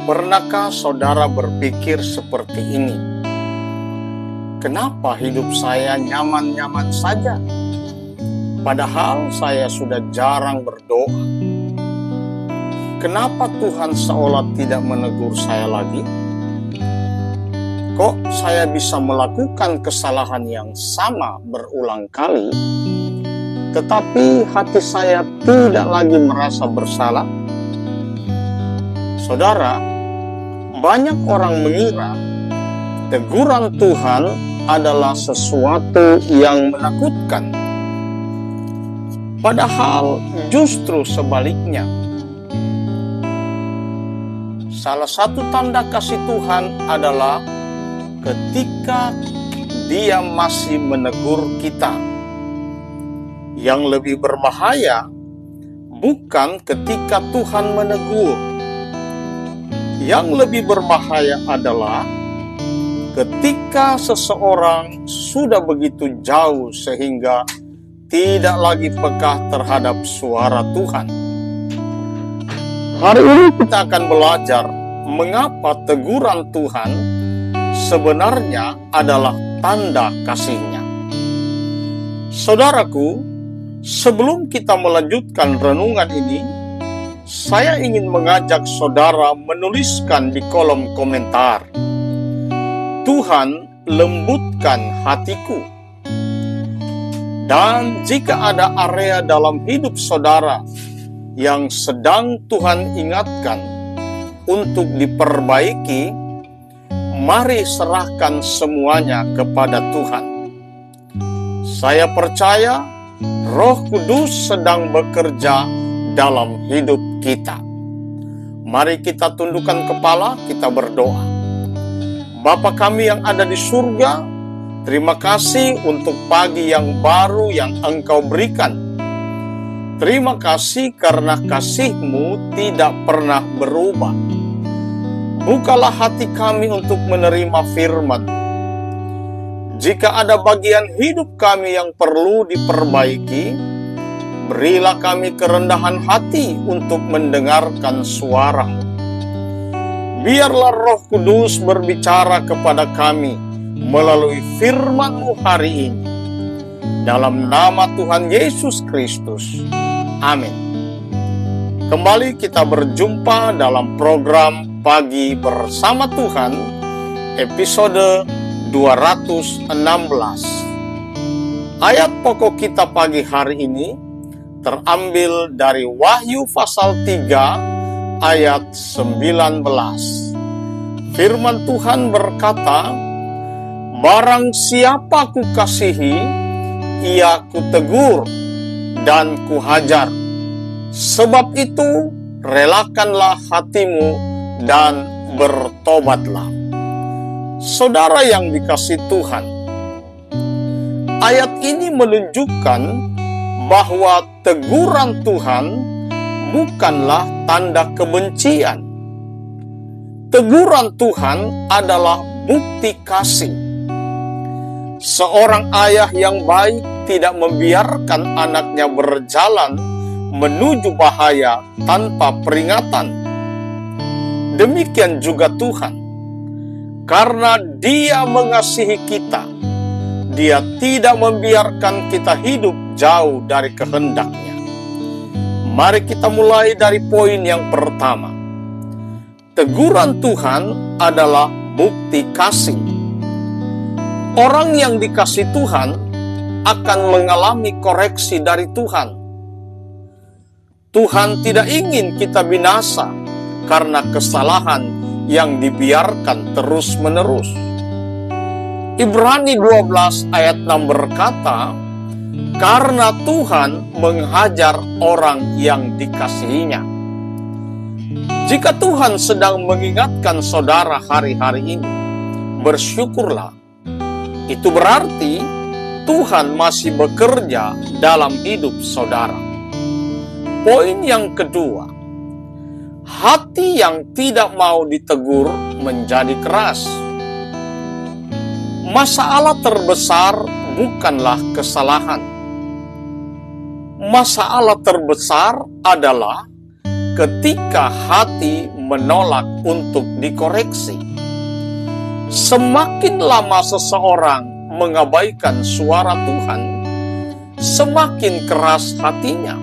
Pernahkah saudara berpikir seperti ini? Kenapa hidup saya nyaman-nyaman saja? Padahal saya sudah jarang berdoa. Kenapa Tuhan seolah tidak menegur saya lagi? Kok saya bisa melakukan kesalahan yang sama berulang kali, tetapi hati saya tidak lagi merasa bersalah? Saudara, banyak orang mengira teguran Tuhan adalah sesuatu yang menakutkan. Padahal justru sebaliknya. Salah satu tanda kasih Tuhan adalah ketika Dia masih menegur kita. Yang lebih berbahaya bukan ketika Tuhan menegur. Yang lebih berbahaya adalah ketika seseorang sudah begitu jauh sehingga tidak lagi peka terhadap suara Tuhan. Hari ini kita akan belajar mengapa teguran Tuhan sebenarnya adalah tanda kasih-Nya. Saudaraku, sebelum kita melanjutkan renungan ini, saya ingin mengajak saudara menuliskan di kolom komentar, Tuhan lembutkan hatiku. Dan jika ada area dalam hidup saudara yang sedang Tuhan ingatkan untuk diperbaiki, mari serahkan semuanya kepada Tuhan. Saya percaya Roh Kudus sedang bekerja dalam hidup kita. Mari kita tundukkan kepala, kita berdoa. Bapa kami yang ada di surga, terima kasih untuk pagi yang baru yang Engkau berikan. Terima kasih karena kasih-Mu tidak pernah berubah. Bukalah hati kami untuk menerima firman. Jika ada bagian hidup kami yang perlu diperbaiki, berilah kami kerendahan hati untuk mendengarkan suara-Mu. Biarlah Roh Kudus berbicara kepada kami melalui firman-Mu hari ini. Dalam nama Tuhan Yesus Kristus. Amin. Kembali kita berjumpa dalam program Pagi Bersama Tuhan, episode 216. Ayat pokok kita pagi hari ini terambil dari Wahyu pasal 3 ayat 19. Firman Tuhan berkata, barang siapa kukasihi, ia kutegur dan kuhajar. Sebab itu, relakanlah hatimu dan bertobatlah. Saudara yang dikasihi Tuhan, ayat ini menunjukkan bahwa teguran Tuhan bukanlah tanda kebencian. Teguran Tuhan adalah bukti kasih. Seorang ayah yang baik tidak membiarkan anaknya berjalan menuju bahaya tanpa peringatan. Demikian juga Tuhan. Karena Dia mengasihi kita, Dia tidak membiarkan kita hidup jauh dari kehendak-Nya. Mari kita mulai dari poin yang pertama. Teguran Tuhan adalah bukti kasih. Orang yang dikasihi Tuhan akan mengalami koreksi dari Tuhan. Tuhan tidak ingin kita binasa karena kesalahan yang dibiarkan terus-menerus. Ibrani 12 ayat 6 berkata, karena Tuhan menghajar orang yang dikasihinya. Jika Tuhan sedang mengingatkan saudara hari-hari ini, bersyukurlah. Itu berarti Tuhan masih bekerja dalam hidup saudara. Poin yang kedua, hati yang tidak mau ditegur menjadi keras. Masalah terbesar bukanlah kesalahan. Masalah terbesar adalah ketika hati menolak untuk dikoreksi. Semakin lama seseorang mengabaikan suara Tuhan, semakin keras hatinya.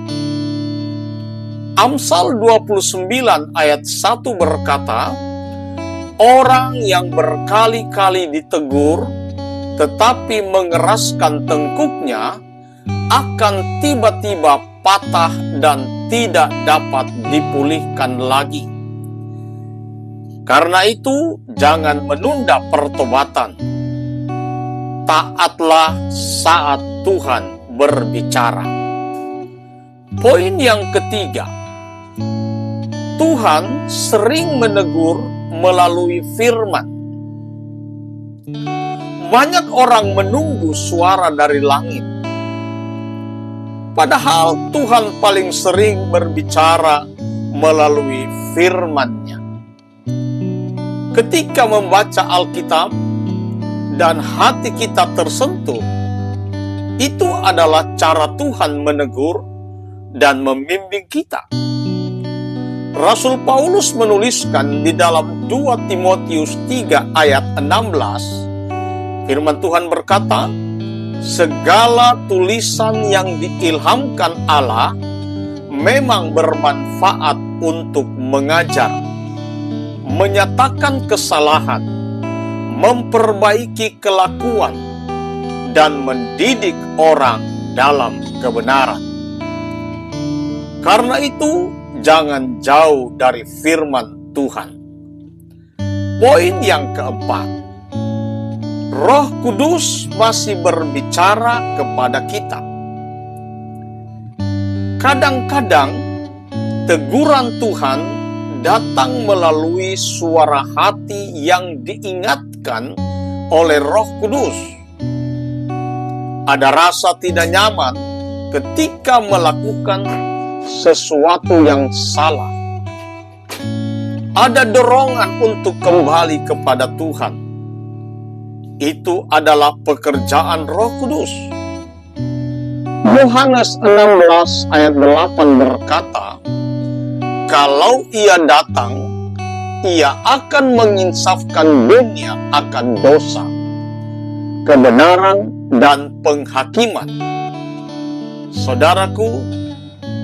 Amsal 29 ayat 1 berkata, orang yang berkali-kali ditegur tetapi mengeraskan tengkuknya akan tiba-tiba patah dan tidak dapat dipulihkan lagi. Karena itu, jangan menunda pertobatan. Taatlah saat Tuhan berbicara. Poin yang ketiga, Tuhan sering menegur melalui firman. Banyak orang menunggu suara dari langit. Padahal Tuhan paling sering berbicara melalui firman-Nya. Ketika membaca Alkitab dan hati kita tersentuh, itu adalah cara Tuhan menegur dan membimbing kita. Rasul Paulus menuliskan di dalam 2 Timotius 3 ayat 16, firman Tuhan berkata, segala tulisan yang diilhamkan Allah memang bermanfaat untuk mengajar, menyatakan kesalahan, memperbaiki kelakuan, dan mendidik orang dalam kebenaran. Karena itu, jangan jauh dari firman Tuhan. Poin yang keempat, Roh Kudus masih berbicara kepada kita. Kadang-kadang, teguran Tuhan datang melalui suara hati yang diingatkan oleh Roh Kudus. Ada rasa tidak nyaman ketika melakukan sesuatu yang salah. Ada dorongan untuk kembali kepada Tuhan. Itu adalah pekerjaan Roh Kudus. Yohanes 16 ayat 8 berkata, kalau Ia datang, Ia akan menginsafkan dunia akan dosa, kebenaran, dan penghakiman. Saudaraku,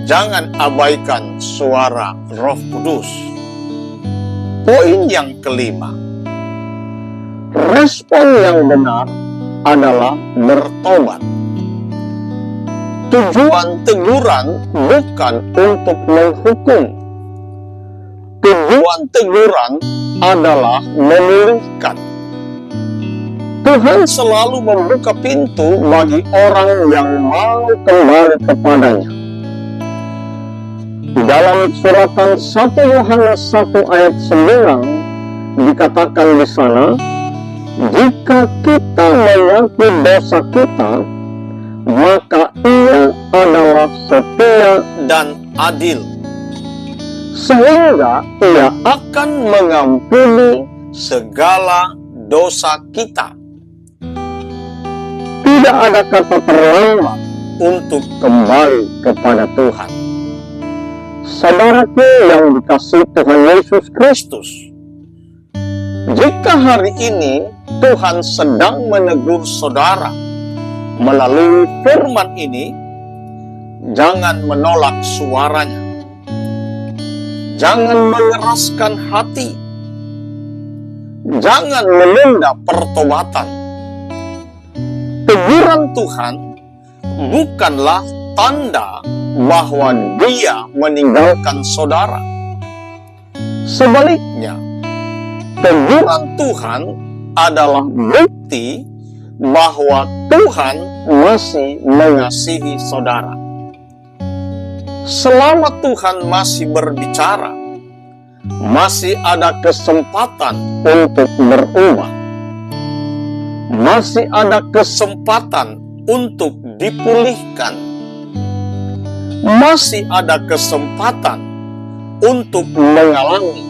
jangan abaikan suara Roh Kudus. Poin yang kelima, respon yang benar adalah bertobat. Tujuan teguran bukan untuk menghukum. Tujuan teguran adalah memulihkan. Tuhan selalu membuka pintu bagi orang yang mau kembali kepadanya. Di dalam suratan 1 Yohanes 1 ayat 9 dikatakan di sana, jika kita mengakui dosa kita, maka Ia adalah setia dan adil, sehingga Ia akan mengampuni segala dosa kita. Tidak ada kata terlambat untuk kembali kepada Tuhan. Saudaraku yang dikasihi Tuhan Yesus Kristus, jika hari ini Tuhan sedang menegur saudara melalui firman ini, jangan menolak suaranya. Jangan mengeraskan hati. Jangan menunda pertobatan. Teguran Tuhan bukanlah tanda bahwa Dia meninggalkan saudara. Sebaliknya, teguran Tuhan adalah bukti bahwa Tuhan masih mengasihi saudara. Selama Tuhan masih berbicara, masih ada kesempatan untuk berubah. Masih ada kesempatan untuk dipulihkan. Masih ada kesempatan untuk mengalami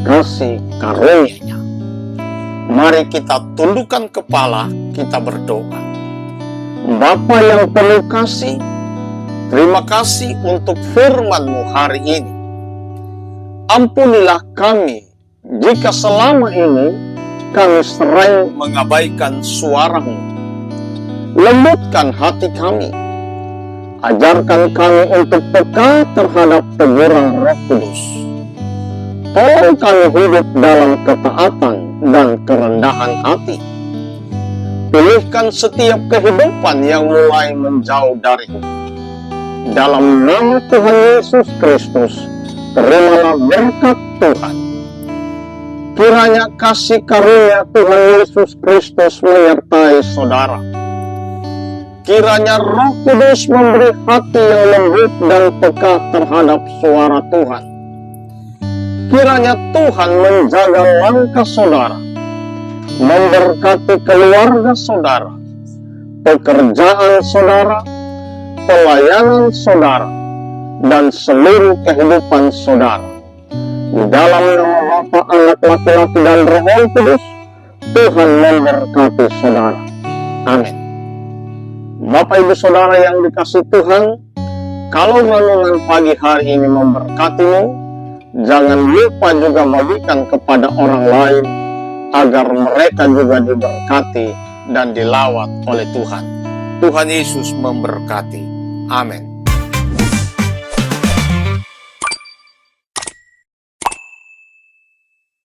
kasih karunia-Nya. Mari kita tundukkan kepala, kita berdoa. Bapa yang penuh kasih, terima kasih untuk firman-Mu hari ini. Ampunilah kami jika selama ini kami sering mengabaikan suara-Mu. Lembutkan hati kami. Ajarkan kami untuk peka terhadap teguran Roh Kudus. Tolong kami hidup dalam ketaatan dan kerendahan hati. Pilihkan setiap kehidupan yang mulai menjauh dari-Mu. Dalam nama Tuhan Yesus Kristus, terimalah berkat Tuhan. Kiranya kasih karunia Tuhan Yesus Kristus menyertai saudara. Kiranya Roh Kudus memberi hati yang lembut dan peka terhadap suara Tuhan. Kiranya Tuhan menjaga langkah saudara, memberkati keluarga saudara, pekerjaan saudara, pelayanan saudara, dan seluruh kehidupan saudara. Di dalam nama Bapa, Anak, Laki-laki, dan Roh Kudus, Tuhan memberkati saudara. Amin. Bapak Ibu Saudara yang dikasihi Tuhan, kalau renungan pagi hari ini memberkatimu, jangan lupa juga bagikan kepada orang lain, agar mereka juga diberkati dan dilawat oleh Tuhan. Tuhan Yesus memberkati. Amin.